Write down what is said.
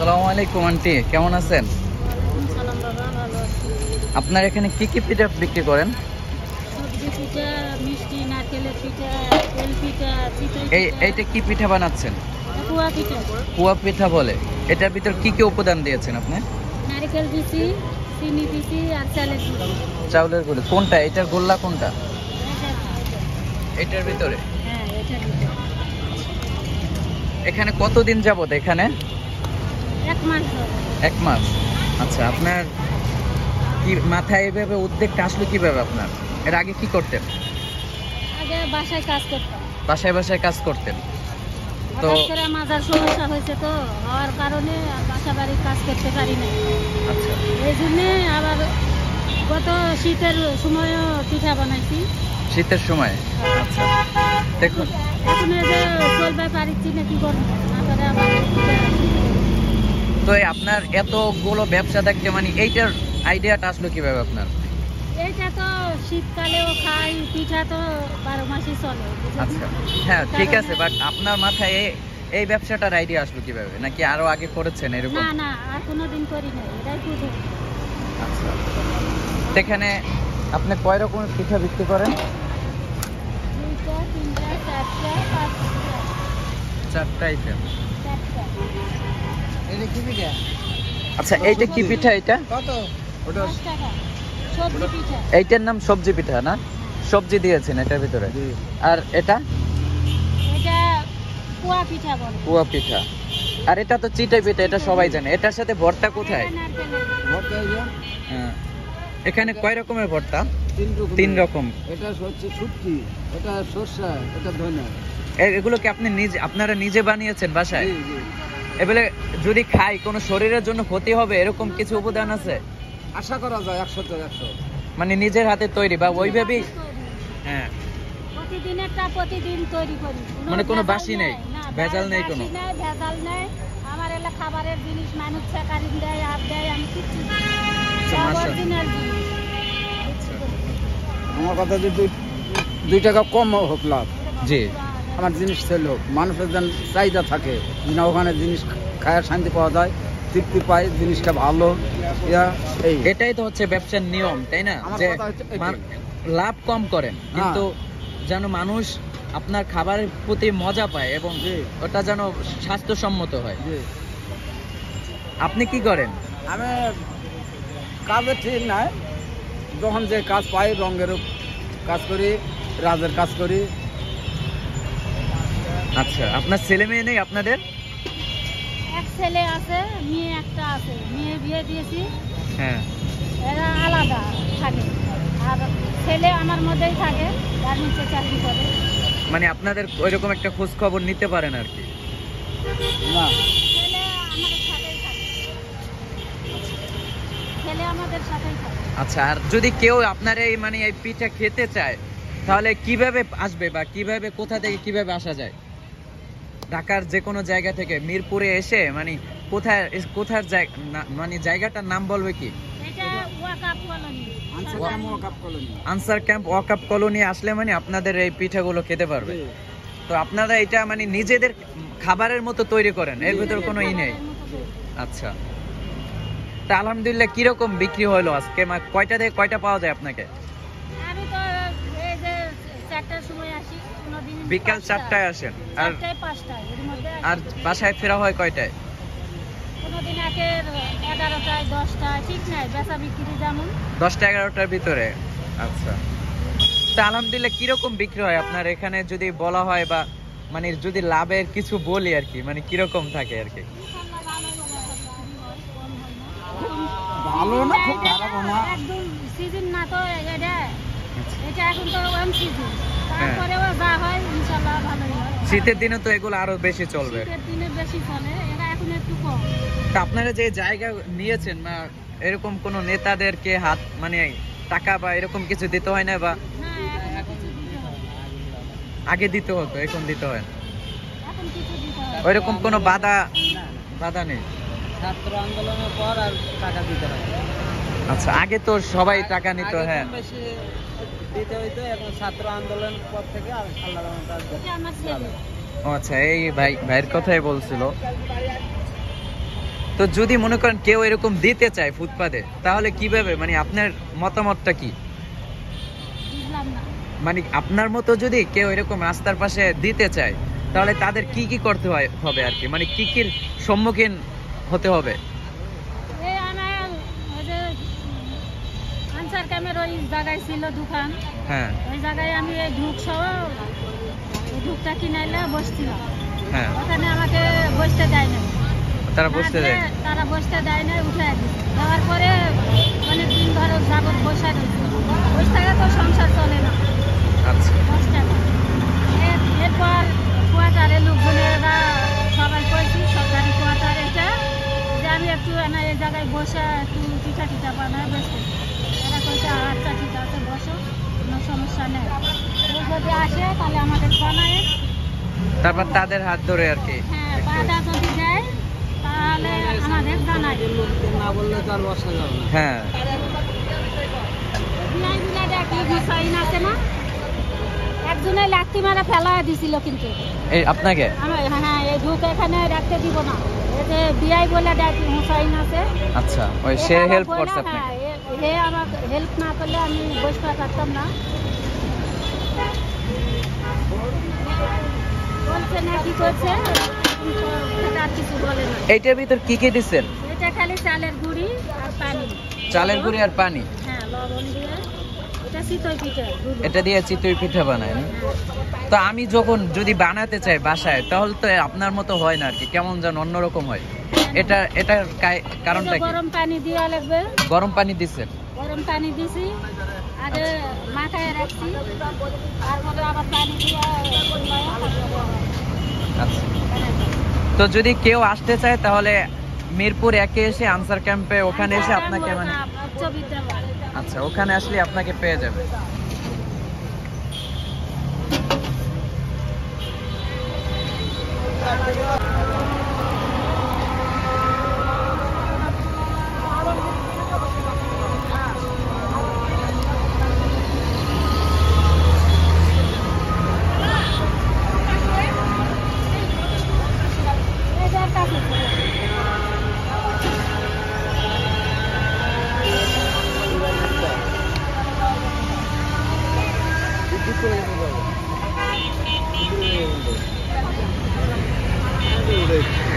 আসসালামু আলাইকুম আন্টি, কেমন আছেন? সালাম বাবা, ভালো আছি। আপনার এখানে কি কি পিঠা বিক্রি করেন? সবজি পিঠা, মিষ্টি, নারকেলের পিঠা, তেল পিঠা, চিতই এইটা কি পিঠা বানাচ্ছেন? কুয়া পিঠা। পুয়া পিঠা বলে। এটার ভিতর কি কি উপাদান দিয়েছেন আপনি? নারকেল দিছি, চিনি দিছি আর চালের গুঁড়ো। চাউলের গুঁড়ো কোনটা? এটার গোল্লা কোনটা? এটা। এটার ভিতরে? হ্যাঁ, এটার ভিতরে। এখানে কতদিন যাবত এখানে? 1 মাস হবে। 1 মাস। আচ্ছা, আপনার কি মাথায় এভাবে উদ্যোগটা আসলো কিভাবে আপনার? এর আগে কি করতেন? আগে বাসায় কাজ করতাম। বাসায় বাসায় কাজ করতেন? তো হঠাৎ করে মাজার সমস্যা হয়েছে, তো হওয়ার কারণে আর বাসা বাড়ির কাজ করতে পারি না। আচ্ছা, এই জন্যে আবার গত শীতের সময়ও পিঠা বানাইছি। শীতের সময়? আচ্ছা, দেখুন এখন এই যে চলবে পারিছি না, কি করবো না করে আবার পিঠা। তো এই আপনার এতগুলো ব্যবসা থাকতে মানে এইটার আইডিয়াটা আসলো কিভাবে আপনার? এইটা তো শীতকালেও খাই, পিঠা তো 12 মাসই চলে। আচ্ছা, হ্যাঁ ঠিক আছে, বাট আপনার মাথায় এই ব্যবসাটার আইডিয়া আসলো কিভাবে? নাকি আরো আগে করেছেন এরকম? না না, আর কোনোদিন করি নাই, এটাই প্রথম। আচ্ছা, সেখানে আপনি কয় রকমের পিঠা বিক্রি করেন? 2টা, 3টা, 4টা, 5টা। 4টা আইটেম। 4টা। এটা কি পিঠা? আচ্ছা, এইটা কি পিঠা? এটা কত? ওটা 10 টাকা সবজি পিঠা। এইটার নাম সবজি পিঠা না? সবজি দিয়েছেন এটার ভিতরে। জি। আর এটা এটা কুয়া পিঠা বলে। পুয়া পিঠা। আর এটা তো চিটাই পিঠা, এটা সবাই জানে। এটার সাথে ভর্তা কোথায়? এটা নারকেলের। ভর্তা এই যে হ্যাঁ। এখানে কয় রকমের ভর্তা? 3 রকম। 3 রকম। এটা হচ্ছে শুটকি, এটা সরষা, এটা ধনে। এগুলো কি আপনি আপনারা নিজে বানিয়েছেন বাসায়? জি জি। এগুলো যদি খাই কোনো শরীরের জন্য ক্ষতি হবে এরকম কিছু উপাদান আছে? আশা করা যায় 100 100। মানে নিজের হাতে তৈরি বা ওইভাবেই? হ্যাঁ, প্রতিদিন একটা প্রতিদিন তৈরি করি। মানে কোনো ভেজাল বাসি নেই? না, ভেজাল নেই কোনো? বাসি নেই, ভেজাল নেই। আমার এলা খাবারের জিনিস মানুষ চেকারিন দেয়, আর দেয়, আমি কিচ্ছু দিই না। আচ্ছা, সব মাশাআল্লাহ। অরিজিনাল জিনিস। আচ্ছা। আমার কথা যে 2 টাকা কম হোক লাভ, জি। আমার জিনিস সেল হোক, মানুষের যেন চাহিদা থাকে, না ওখানে জিনিস খায় শান্তি পাওয়া যায়, তৃপ্তি পায়, জিনিসটা ভালো। এই এটাই তো হচ্ছে ব্যবসার নিয়ম, তাই না? আমার যে কথা হচ্ছে এটাই। লাভ কম করেন কিন্তু যেন মানুষ আপনার খাবারের প্রতি মজা পায় এবং জি। ওটা যেন স্বাস্থ্যসম্মত হয়। জি। আপনি কি করেন? আমি কাজে ঠিক নাই, যখন যে কাজ পাই রঙেরও কাজ করি, রাজের কাজ করি। আচ্ছা, আপনার ছেলে মেয়ে নেই আপনাদের? এক ছেলে আছে, মেয়ে একটা আছে। মেয়ে বিয়ে দিয়েছি, হ্যাঁ। এরা আলাদা থাকে। আর ছেলে আমার মধ্যেই থাকে, গার্মেন্টসে চাকরি করে। মানে আপনাদের ওইরকম একটা খোঁজ খবর নিতে পারেন আর কি? না, ছেলে আমাদের সাথেই থাকে। ছেলে আমাদের সাথেই থাকে। আচ্ছা, আর যদি কেউ আপনার এই মানে এই পিঠা খেতে চায় তাহলে কিভাবে আসবে বা কিভাবে কোথা থেকে কিভাবে আসা যায়? ঢাকার যে কোনো জায়গা থেকে মিরপুরে এসে মানে কোথার মানে জায়গাটার নাম বলবে কি? এটা ওয়াকাফ কলোনি। আনসার ক্যাম্প ওয়াকআপ কলোনি আসলে মানে আপনাদের এই পিঠাগুলো খেতে পারবে। জি। তো আপনারা এটা মানে নিজেদের খাবারের মতো তৈরি করেন, এর ভিতর কোনো ই নেই? আচ্ছা, তা আলহামদুলিল্লাহ কিরকম বিক্রি হলো আজকে? কয়টা থেকে কয়টা পাওয়া যায় আপনাকে? আমি তো এই যে 4টার সময় আসি, কোনোদিন বিকাল 4টায় আসেন আর 4টায় 5টায় এর মধ্যে আসি। আর বাসায় ফেরা হয় কয়টায়? কোনোদিন আগে 11টায়, 10টায়, ঠিক নাই, বেচা বিক্রি যেমন। 10টা 11টার ভিতরে। আচ্ছা, তা আলহামদুলিল্লাহ কিরকম বিক্রি হয় আপনার এখানে যদি বলা হয় বা মানে যদি লাভের কিছু বলি আর কি, মানে কিরকম থাকে আর কি? ভালো না, খুব খারাপ না। একদম সিজন না তো এটা। এটা এখন তো ওয়ান সিজন। হ্যাঁ। তারপরেও যা হয় ইনশাআল্লাহ ভালোই হয়। শীতের দিনে তো এগুলো আরো বেশি চলবে। শীতের দিনে বেশি চলে, এটা এখন একটু কম। তা আপনারা যে জায়গা নিয়েছেন বা এরকম কোন নেতাদেরকে হাত মানে টাকা বা এরকম কিছু দিতে হয় না? বা না, এখন কিছু দিতে হয়। আগে দিতে হতো, এখন দিতে হয় না? এখন কিছু দিতে হয়। ওইরকম কোনো বাধা নেই? ছাত্র আন্দোলনের পর আর টাকা দিতে হয়। আচ্ছা, আগে তো সবাই টাকা নিত। হ্যাঁ, বেশি দিতে হইতো, এখন ছাত্র আন্দোলনের পর থেকে আল্লাহর রহমতে এটা আমার ছেলে। ও আচ্ছা, এই ভাইয়ের কথাই বলছিল। তো যদি মনে করেন কেউ এরকম দিতে চায় ফুটপাতে, তাহলে কিভাবে, মানে আপনার মতামতটা কি? বুঝলাম না। মানে আপনার মতো যদি কেউ এরকম রাস্তার পাশে দিতে চায়, তাহলে তাদের কি কি করতে হবে আর কি, মানে কি কি সম্মুখীন হতে হবে? এই আমার ওই যে আনসার ক্যামের ওই জায়গায় ছিল দোকান, হ্যাঁ ওই জায়গায় আমি এই ধূপ সহ এই ধূপটা কিনাইলে বসছিলাম। হ্যাঁ, ওখানে আমাকে বসতে দেয় না, তারা বসতে দেয়? তারা বসতে দেয় না, উঠে দেওয়ার পরে অনেক দিন ধরে যাবত বসে রয়েছে। বসে থাকা তো সংসার চলে না, আচ্ছা, বসতে না। এরপর কোয়ার্টারে লোকজনেরা সবাই কইছি, সরকারি কোয়ার্টার এটা, যে আমি একটু এই জায়গায় বসে একটু পিঠা টিঠা বানায় বসে। এরা কইছে আচ্ছা ঠিক আছে বসো, কোনো সমস্যা নেই। কেউ যদি আসে তাহলে আমাদের বানায়, তারপর তাদের হাত ধরে আর কি। হ্যাঁ বাধা যদি দেয় তাহলে আমাদের জানায়। না বললে তো আর বসা যাবে না। হ্যাঁ, বিলাই বিলাই দেখি গুছাইন আছে না, একজনে লাঠি মারা ফেলা দিছিল কিন্তু এই আপনাকে? হ্যাঁ এই ঢুকে এখানে রাখতে দিব না। এই যে বিআই বলে দেখি হুসাইন আছে, আচ্ছা, ওই সে এ হেল্প আমার করছে বলে, আপনাকে? হ্যাঁ, হে আমাকে হেল্প না করলে আমি বসতে পারতাম না। বলছে না কি করছে, আর কিছু বলে না। এইটার ভিতর কি কি দিচ্ছেন? এটা খালি চালের গুঁড়ি আর পানি, চালের গুঁড়ি আর পানি? হ্যাঁ লবণ দিয়ে। এটা চিতই পিঠা, এটা দিয়ে চিতই পিঠা বানায় না? তো আমি যখন যদি বানাতে চাই বাসায়, তাহলে তো আপনার মতো হয় না আর কি, কেমন যেন অন্যরকম হয়। এটার কারণটা কি? গরম পানি দেওয়া লাগবে। গরম পানি দিচ্ছেন? গরম পানি দিছি, আগে মাখায় রাখছি, তারপরে আবার পানি দিয়ে আচ্ছা, তো যদি কেউ আসতে চায় তাহলে মিরপুর 1 এসে আনসার ক্যাম্পে ওখানে এসে আপনাকে, মানে উচ্চ বিদ্যালয়। আচ্ছা, ওখানে আসলে আপনাকে পেয়ে যাবে। এটার কাছে Thank you.